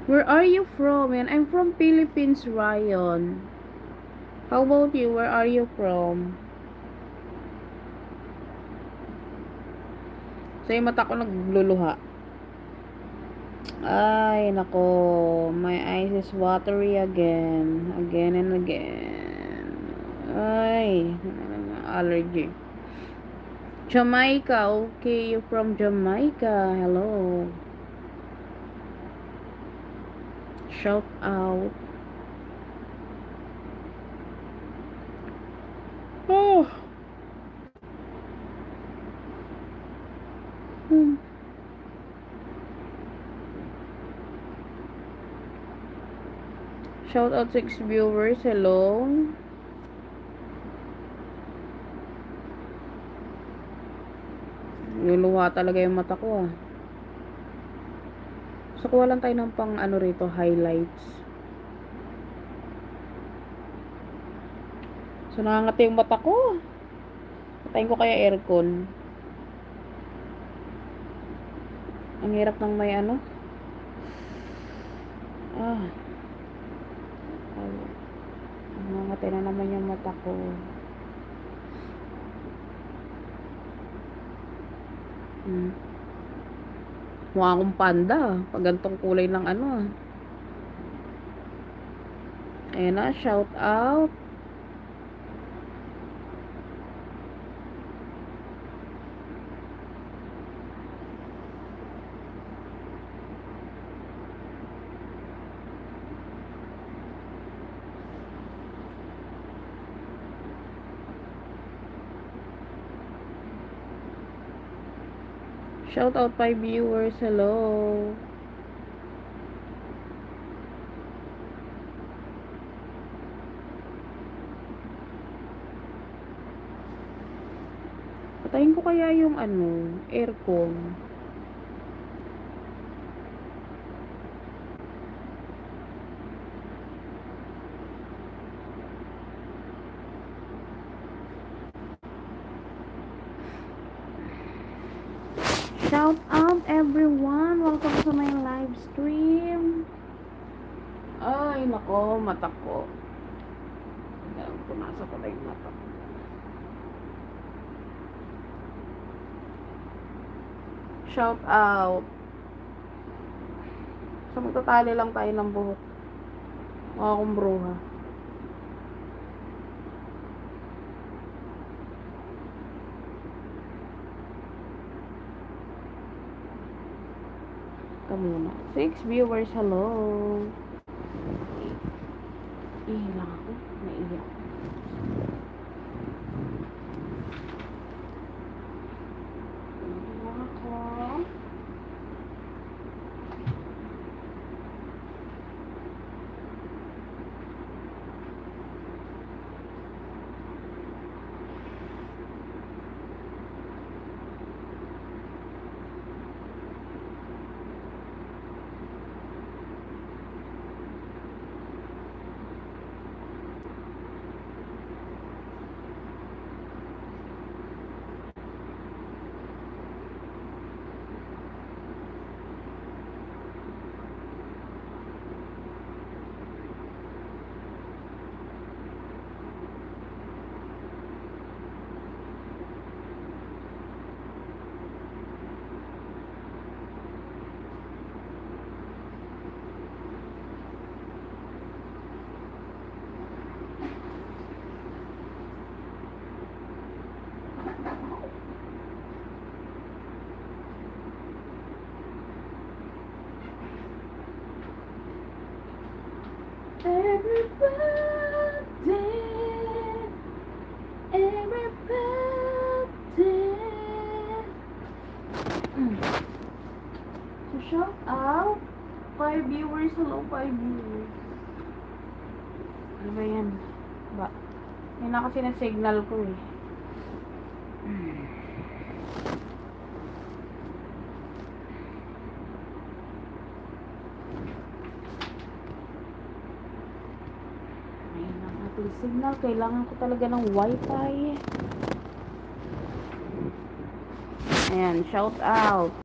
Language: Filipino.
Where are you from? And I'm from Philippines, Ryan. How about you? Where are you from? So, yung mata ko nagluluha. Ay, nako. My eyes is watery again. Again and again. Ay, allergy. Jamaica. Okay, you're from Jamaica. Hello. Shout out. Oh. Shout out 6 viewers. Hello. Luluha talaga yung mata ko ah. So, kuha lang tayo ng pang ano rito, highlights. So, nangangati yung mata ko. Patayin ko kaya aircon. Ang hirap ng may ano. Nangangati na naman yung mata ko. Mukha akong panda. Pag gantong kulay ng ano. Ayan na, shout out. Shout out 5 viewers. Hello. Patayin ko kaya yung ano, aircon. Shout out everyone. Welcome to my live stream. Ay, nako, mata ko. Punasa ko na yung mata ko. Shout out. So, magtatali lang tayo ng buhok. Mga akong bruha. Muna. 6 viewers, hello. Ihilang ako. Naiyak. So, shout out 5 viewers. Hello, 5 viewers. Ano ba yan? Ba? Yan na kasi na signal ko eh. Signal, kailangan ko talaga ng wifi. Ayan, shout out.